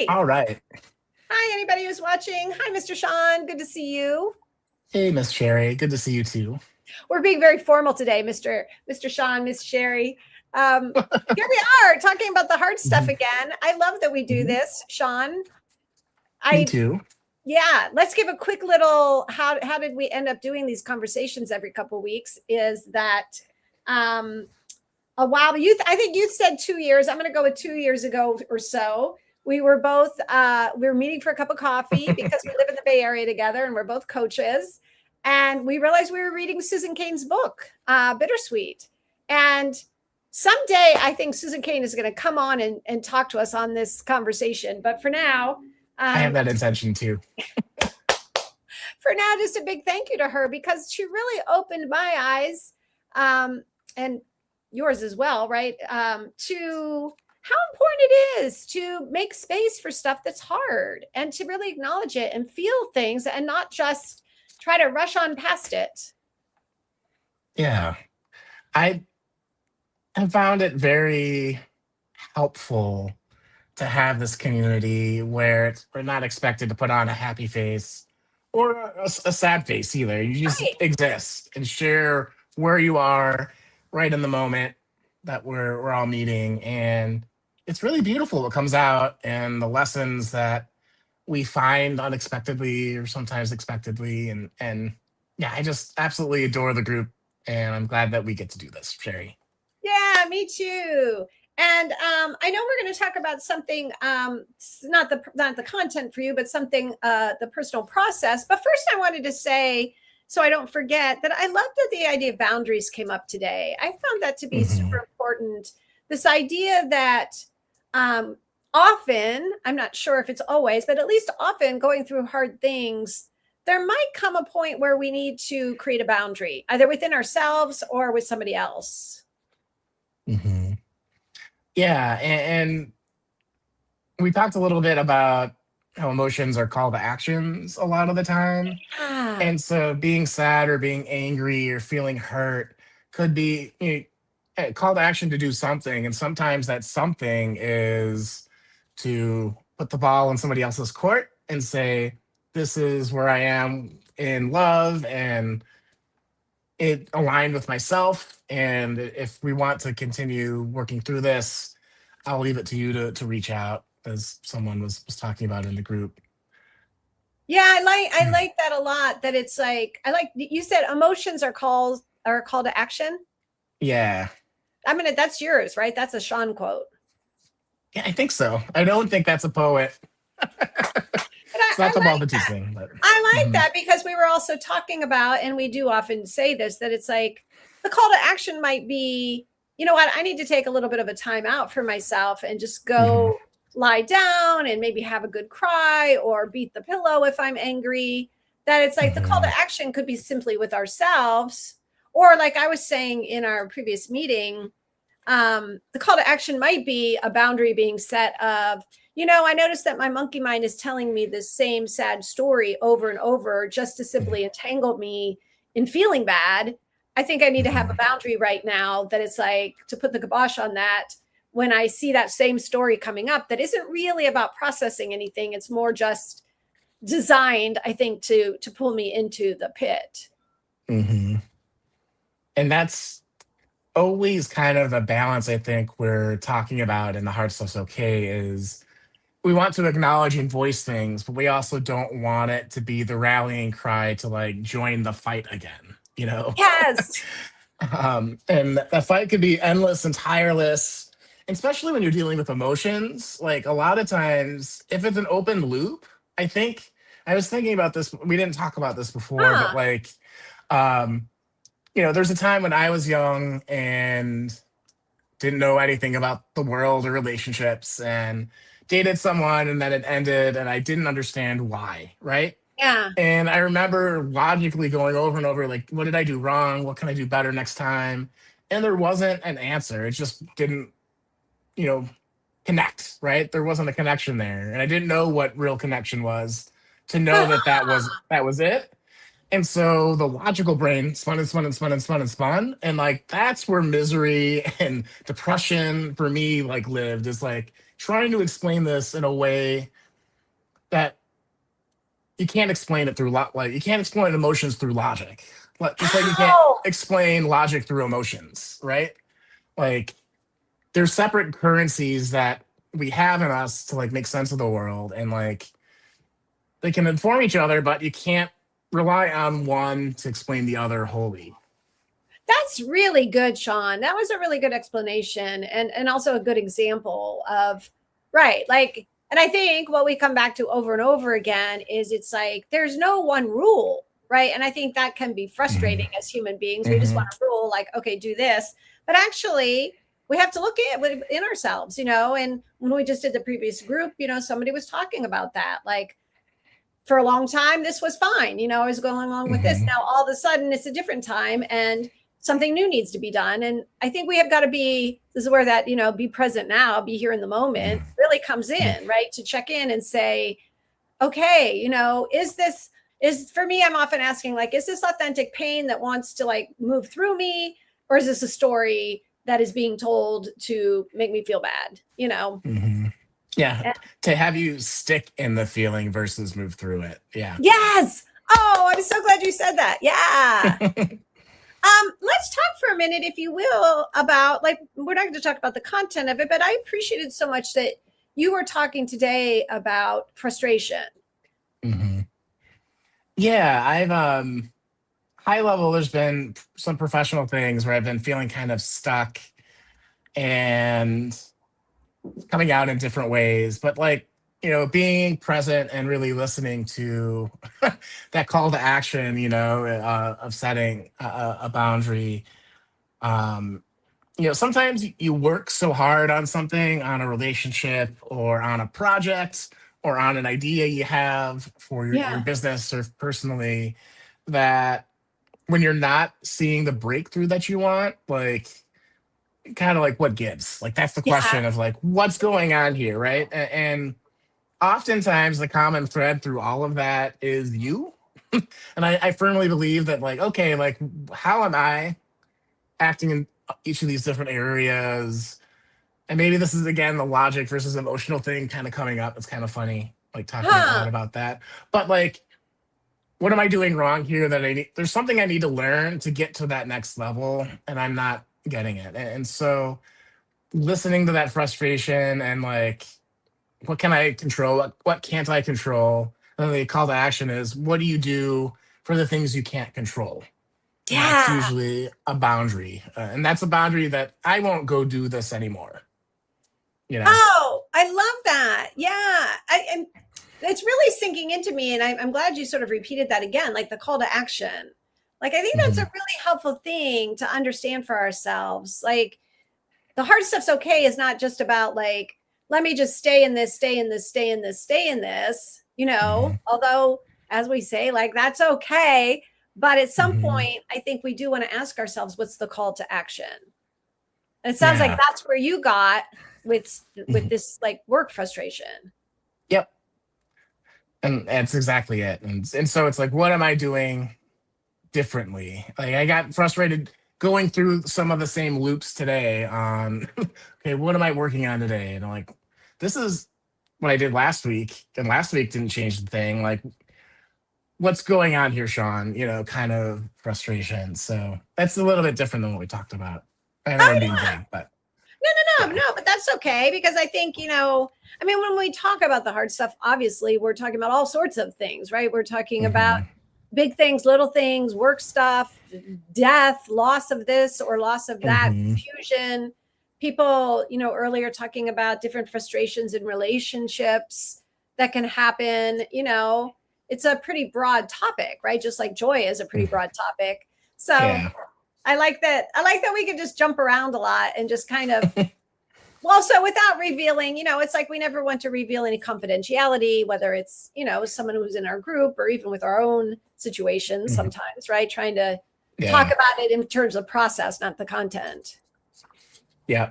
All right. Hi, anybody who's watching. Hi, Mr. Sean. Good to see you. Hey, Miss Sherry. Good to see you too. We're being very formal today, Mr. Sean, Miss Sherry. Here we are talking about the hard stuff Mhm. again. I love that we do Mhm. this, Sean. Me I too. Yeah, let's give a quick little how did we end up doing these conversations every couple of weeks is that um a while I think you said 2 years. I'm going to go with 2 years ago or so. We were both we were meeting for a cup of coffee because we live in the Bay Area together and we're both coaches, and we realized we were reading Susan Cain's book, Bittersweet. And someday I think Susan Cain is going to come on and talk to us on this conversation, but for now, I have um, that intention too. just a big thank you to her because she really opened my eyes, and yours as well, right? To how important it is to make space for stuff that's hard and to really acknowledge it and feel things and not just try to rush on past it. Yeah. I have found it very helpful to have this community where we're not expected to put on a happy face or a sad face either. You just Right. exist and share where you are right in the moment that we're all meeting. And it's really beautiful what comes out and the lessons that we find unexpectedly or sometimes expectedly. And yeah, I just absolutely adore the group. And I'm glad that we get to do this, Sherry. Yeah, me too. And I know we're going to talk about something, not the content for you, but something, the personal process. But first, I wanted to say, so I don't forget, that I love that the idea of boundaries came up today. I found that to be Hmm. super important. This idea that um, often, I'm not sure if it's always, but at least often going through hard things, there might come a point where we need to create a boundary, either within ourselves or with somebody else. Hmm. Yeah. And we talked a little bit about how emotions are call to actions a lot of the time. Ah, And so being sad or being angry or feeling hurt could be a call to action to do something. And sometimes that something is to put the ball in somebody else's court and say, this is where I am in love and it aligned with myself. And if we want to continue working through this, I'll leave it to you to reach out, as someone was talking about in the group. yeah, I like that a lot. That it's like I like you said emotions are a call to action. Yeah. That's yours, right? That's a Sean quote. Yeah, I think so. I don't think that's a poet. But It's not I the like Malvern that. thing, but I like mhm, that because we were also talking about, and we do often say this, that it's like the call to action might be, you know what, I need to take a little bit of a time out for myself and just mhm, go lie down and maybe have a good cry or beat the pillow if I'm angry. That it's like the call mhm, to action could be simply with ourselves. Or, like I was saying in our previous meeting, the call to action might be a boundary being set of, I noticed that my monkey mind is telling me this same sad story over and over just to mhm, simply entangle me in feeling bad. I think I need to have a mhm. boundary right now that it's like to put the kibosh on that when I see that same story coming up that isn't really about processing anything. It's more just designed, I think, to pull me into the pit. Mhm. And that's always kind of the balance I think we're talking about in the hard stuff's okay is we want to acknowledge and voice things, but we also don't want it to be the rallying cry to like join the fight again, you know? Yes. And that fight could be endless and tireless, especially when you're dealing with emotions. Like a lot of times, if it's an open loop, I think I was thinking about this. We didn't talk about this before, but Huh. like, um, there's a time when I was young and didn't know anything about the world or relationships and dated someone and then it ended and I didn't understand why, right? Yeah. And I remember logically going over and over, like, what did I do wrong? What can I do better next time? And there wasn't an answer. It just didn't, you know, connect, right? There wasn't a connection there. And I didn't know what real connection was to know that that was it. And so the logical brain spun and spun and spun and spun and spun. And like that's where misery and depression for me like lived, is like trying to explain this in a way that you can't explain it through like you can't explain emotions through logic. Like just like you can't Oh, explain logic through emotions, right? Like there's separate currencies that we have in us to like make sense of the world, and like they can inform each other, but you can't rely on one to explain the other wholly. that's really good, Sean. That was a really good explanation, and also a good example of, right, like, and I think what we come back to over and over again is it's like there's no one rule, right? And I think that can be frustrating as human beings. We just want Hmm. a rule, like, okay, do this, but actually we have to look at within ourselves, and when we just did the previous group, somebody was talking about that, like, for a long time this was fine, I was going along with this. Hmm. Now all of a sudden it's a different time and something new needs to be done. And I think we have got to be, this is where that, be present now, be here in the moment really comes in, right? To check in and say, okay, is for me, I'm often asking, like, is this authentic pain that wants to like move through me, or is this a story that is being told to make me feel bad? Hmm. Yeah, And to have you stick in the feeling versus move through it. Yeah. yes. Oh, I'm so glad you said that. Yeah. Let's talk for a minute, if you will, about, like, we're not going to talk about the content of it, but I appreciated so much that you were talking today about frustration. Hmm. Yeah, I've high level. There's been some professional things where I've been feeling kind of stuck and coming out in different ways, but like being present and really listening to that call to action, of setting a boundary. Um, sometimes you work so hard on something, on a relationship or on a project or on an idea you have for your Yeah. business or personally, that when you're not seeing the breakthrough that you want, like kind of like what gives? Like that's the Yeah. question of like what's going on here, right? And oftentimes the common thread through all of that is you. And I firmly believe that, like, okay, like how am I acting in each of these different areas? And maybe this is again the logic versus emotional thing kind of coming up. It's kind of funny, like talking out Huh. loud about that. But like, what am I doing wrong here that I need? There's something I need to learn to get to that next level, and I'm not getting it. And so listening to that frustration and like, what can I control? What can't I control? And then the call to action is, what do you do for the things you can't control? And that's Yeah. usually a boundary. And that's a boundary that I won't go do this anymore, you know? Oh, I love that. Yeah. And it's really sinking into me. And I'm glad you sort of repeated that again, like the call to action. Like, I think that's a Hmm. really helpful thing to understand for ourselves. Like, the hard stuff's okay is not just about, like, let me just stay in this, stay in this, stay in this, stay in this, Hmm. although, as we say, like, that's okay. But at some Hmm. point, I think we do want to ask ourselves, what's the call to action? And it sounds like Yeah. that's where you got with Hmm. this, like, work frustration. Yep. And that's exactly it. And so it's like, what am I doing differently? Like I got frustrated going through some of the same loops today on, okay, what am I working on today? And I'm like, this is what I did last week, and last week didn't change the thing. Like, what's going on here, Sean? Kind of frustration. So that's a little bit different than what we talked about. I know Oh, I'm being vague, but no, no, yeah. no, but that's okay, because I think, I mean, when we talk about the hard stuff, obviously we're talking about all sorts of things, right? We're talking about Hmm. big things, little things, work stuff, death, loss of this or loss of that, Hmm. confusion. People, earlier talking about different frustrations in relationships that can happen. It's a pretty broad topic, right? Just like joy is a pretty broad topic. So Yeah. I like that we can just jump around a lot and just kind of, well, so without revealing, it's like we never want to reveal any confidentiality, whether it's, someone who's in our group or even with our own situations Mhm. sometimes, right? Trying to talk Yeah. about it in terms of process, not the content. Yeah.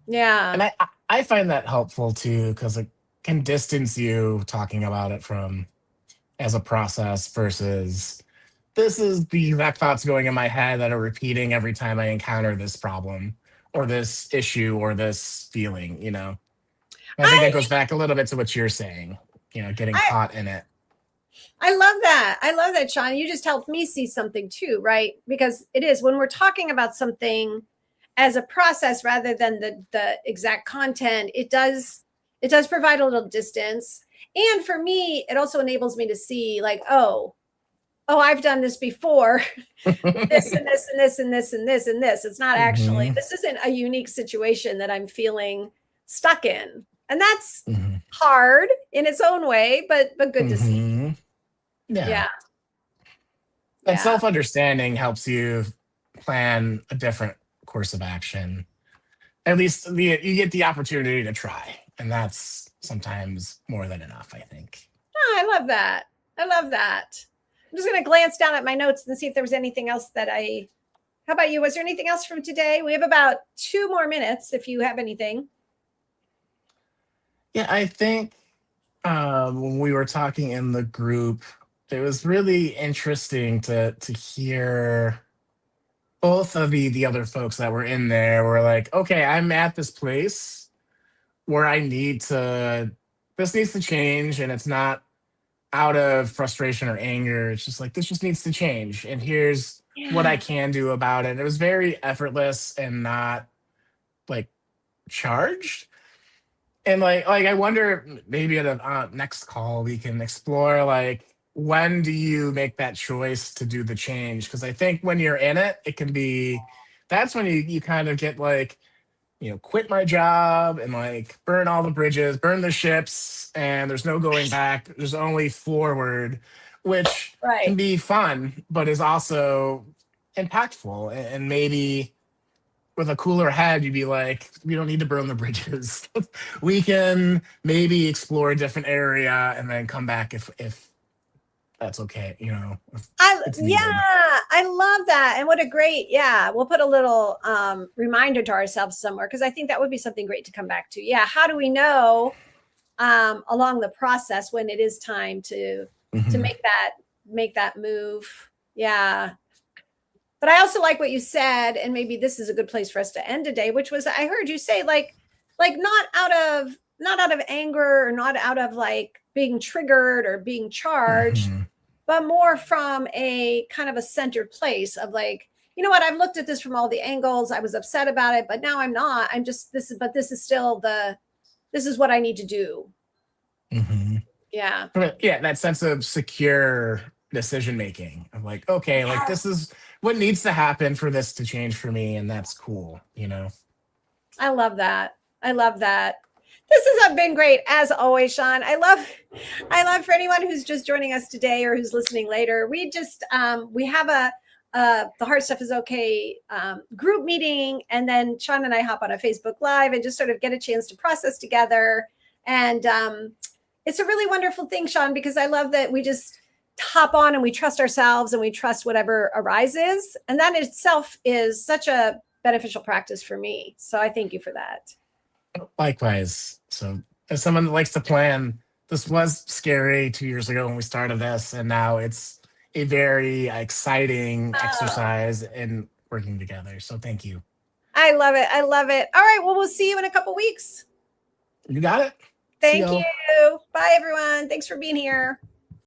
Yeah. And I find that helpful too, because it can distance you talking about it from as a process versus this is the exact thoughts going in my head that are repeating every time I encounter this problem or this issue or this feeling, you know. And I think I that goes back a little bit to what you're saying, you know, getting I caught in it. I love that. I love that, Sean. You just helped me see something too, right? Because it is when we're talking about something as a process rather than the exact content, it does provide a little distance. And for me, it also enables me to see like, oh, I've done this before. This and this and this and this and this and this. It's not actually, Hmm. this isn't a unique situation that I'm feeling stuck in. And that's Hmm. hard in its own way, but good to see. Hmm. Yeah. Yeah. That Yeah. self understanding helps you plan a different course of action. At least you get the opportunity to try. And that's sometimes more than enough, I think. Oh, I love that. I love that. I'm just going to glance down at my notes and see if there was anything else that how about you? Was there anything else from today? We have about 2 more minutes if you have anything. Yeah, I think when we were talking in the group, it was really interesting to hear both of the other folks that were in there were like, okay, I'm at this place where I need to this needs to change, and it's not out of frustration or anger. It's just like this just needs to change, and here's what I Yeah. can do about it. It was very effortless and not like charged. And like I wonder maybe at a next call we can explore like when do you make that choice to do the change? Because I think when you're in it, it can be that's when you kind of get like you know quit my job and like burn all the bridges, burn the ships, and there's no going back. There's only forward, which can Right. be fun, but is also impactful and maybe with a cooler head, you'd be like, we don't need to burn the bridges. We can maybe explore a different area and then come back if that's okay, you know, if it's Yeah, needed. I love that. And what a great, yeah, we'll put a little reminder to ourselves somewhere because I think that would be something great to come back to. Yeah, how do we know along the process when it is time to Hmm. make that move? Yeah. But I also like what you said, and maybe this is a good place for us to end today, which was I heard you say like not out of anger or not out of like being triggered or being charged, Hmm. but more from a kind of a centered place of like, you know what, I've looked at this from all the angles. I was upset about it, but now I'm not. I'm just this is still this is what I need to do. Hmm. Yeah. But yeah, that sense of secure decision making of like, okay, like Yes. this is what needs to happen for this to change for me, and that's cool, you know. I love that. I love that. This has been great as always, Sean. I love for anyone who's just joining us today or who's listening later. We have a the Heart Stuff is Okay group meeting, and then Sean and I hop on a Facebook Live and just sort of get a chance to process together. And it's a really wonderful thing, Sean, because I love that we just hop on and we trust ourselves and we trust whatever arises, and that itself is such a beneficial practice for me. So I thank you for that. Likewise. So, as someone that likes to plan, this was scary 2 years ago when we started this, and now it's a very exciting Oh, exercise in working together. So, thank you. I love it. I love it. All right. Well, we'll see you in a couple weeks. You got it. See Thank y'all. you. Bye, everyone. Thanks for being here.